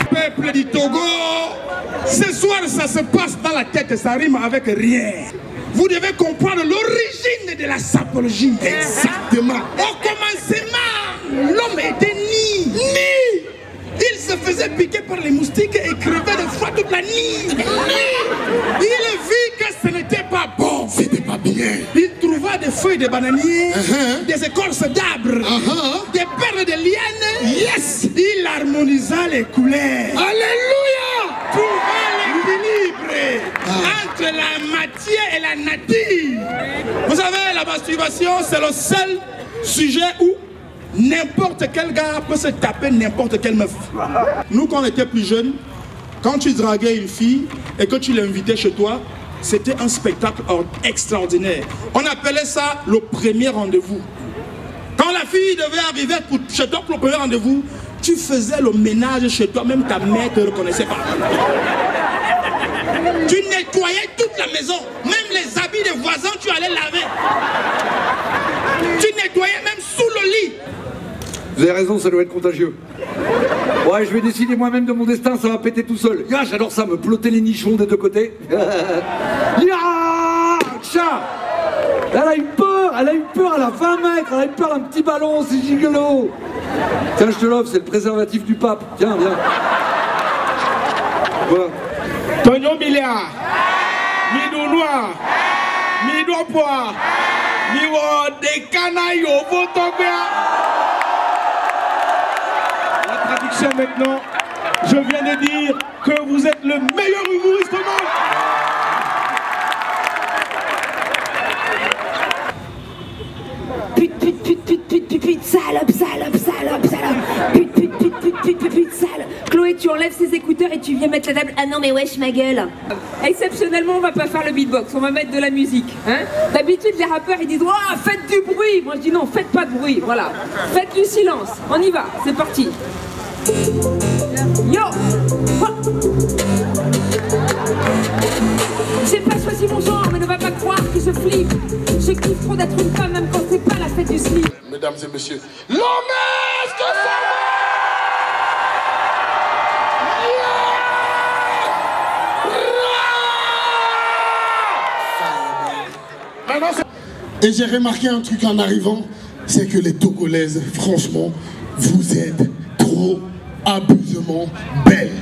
Peuple du Togo, ce soir ça se passe dans la tête, ça rime avec rien. Vous devez comprendre l'origine de la sapologie. Exactement. Au commencement, l'homme était ni. Il se faisait piquer par les moustiques et crevait de froid toute la nuit. Il vit que ce n'était pas bon. C'était pas bien. Il trouva des feuilles de bananier, des écorces d'arbres, des perles de lianes. Yes. Il harmonisa les couleurs. Alléluia. Trouva l'équilibre entre la matière et la nature. Vous savez, la masturbation, c'est le seul sujet où n'importe quel gars peut se taper n'importe quelle meuf. Nous, quand on était plus jeunes, quand tu draguais une fille et que tu l'invitais chez toi, c'était un spectacle extraordinaire. On appelait ça le premier rendez-vous. Quand la fille devait arriver chez toi pour le premier rendez-vous, tu faisais le ménage chez toi, même ta mère ne te reconnaissait pas. Tu nettoyais toute la maison, même les habits des voisins, tu allais laver. Tu nettoyais même sous le lit. Vous avez raison, ça doit être contagieux. Ouais, je vais décider moi-même de mon destin, ça va péter tout seul. Ya, j'adore ça, me plotter les nichons des deux côtés. Ya, tcha. Elle a eu peur, elle a 20 mètres, elle a eu peur d'un petit ballon, c'est gigolo. Tiens, je te l'offre, c'est le préservatif du pape. Tiens, viens. Voilà. Tonio Milliard, Midou Noir, Midou Poir, Miwo de Canayo, Votobia. La traduction maintenant, je viens de dire que vous êtes le meilleur humoriste au monde. Pute, salope, pute, sale. Chloé, tu enlèves ses écouteurs et tu viens mettre la table. Ah non mais wesh ma gueule. Exceptionnellement, on va pas faire le beatbox, on va mettre de la musique. Hein. D'habitude, les rappeurs ils disent oh, faites du bruit. Moi je dis non, faites pas de bruit. Voilà, faites du silence. On y va, c'est parti. Yo. J'ai pas choisi mon genre, mais ne va pas croire que je flippe. Je kiffe trop d'être une femme, même quand c'est pas la fête du slip. Mesdames et messieurs, l'homme est et j'ai remarqué un truc en arrivant, c'est que les Togolaises, franchement, vous êtes trop abusivement belles.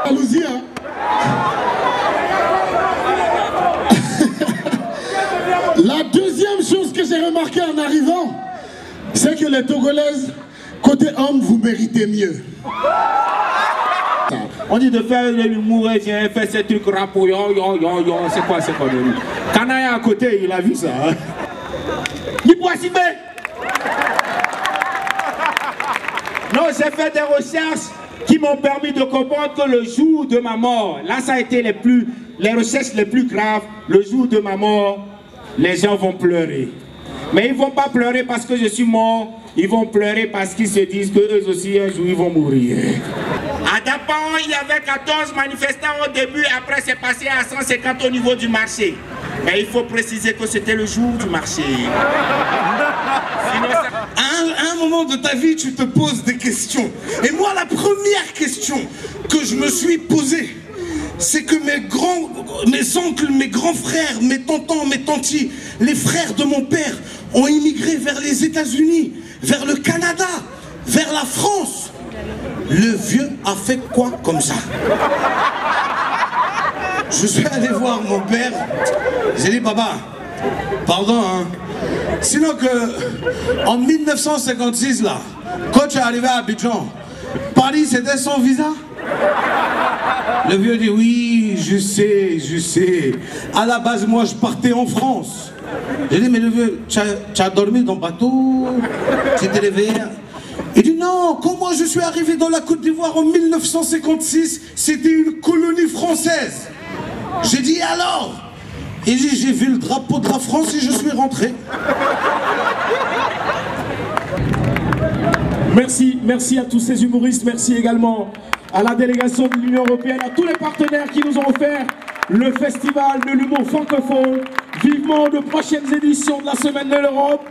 Allons-y, hein. La deuxième chose que j'ai remarqué en arrivant, c'est que les Togolaises, côté homme, vous méritez mieux. On dit de faire l'humour, j'ai fait ces trucs rapos, c'est quoi c'est quoi le Kanaya à côté, il a vu ça. Hein? Non, j'ai fait des recherches qui m'ont permis de comprendre que le jour de ma mort, là ça a été les recherches les plus graves, le jour de ma mort, les gens vont pleurer. Mais ils ne vont pas pleurer parce que je suis mort, ils vont pleurer parce qu'ils se disent qu'eux aussi un jour ils vont mourir. À Dapan, il y avait 14 manifestants au début et après c'est passé à 150 au niveau du marché. Mais il faut préciser que c'était le jour du marché. Sinon, ça... À un moment de ta vie, tu te poses des questions. Et moi, la première question que je me suis posée, c'est que mes oncles, mes grands frères, mes tontons, mes tantis, les frères de mon père ont immigré vers les États-Unis, vers le Canada, vers la France. Le vieux a fait quoi comme ça? Je suis allé voir mon père, j'ai dit papa, pardon hein, sinon que en 1956 là, quand tu es arrivé à Abidjan, Paris c'était son visa? Le vieux dit oui, je sais. À la base moi je partais en France. J'ai dit mais le vieux, tu as dormi dans le bateau? Tu t'es réveillé? Il dit non, quand moi je suis arrivé dans la Côte d'Ivoire en 1956, c'était une colonie française. J'ai dit alors? Il dit j'ai vu le drapeau de la France et je suis rentré. Merci à tous ces humoristes, merci également à la délégation de l'Union Européenne, à tous les partenaires qui nous ont offert le festival de l'humour francophone. Vivement de prochaines éditions de la Semaine de l'Europe.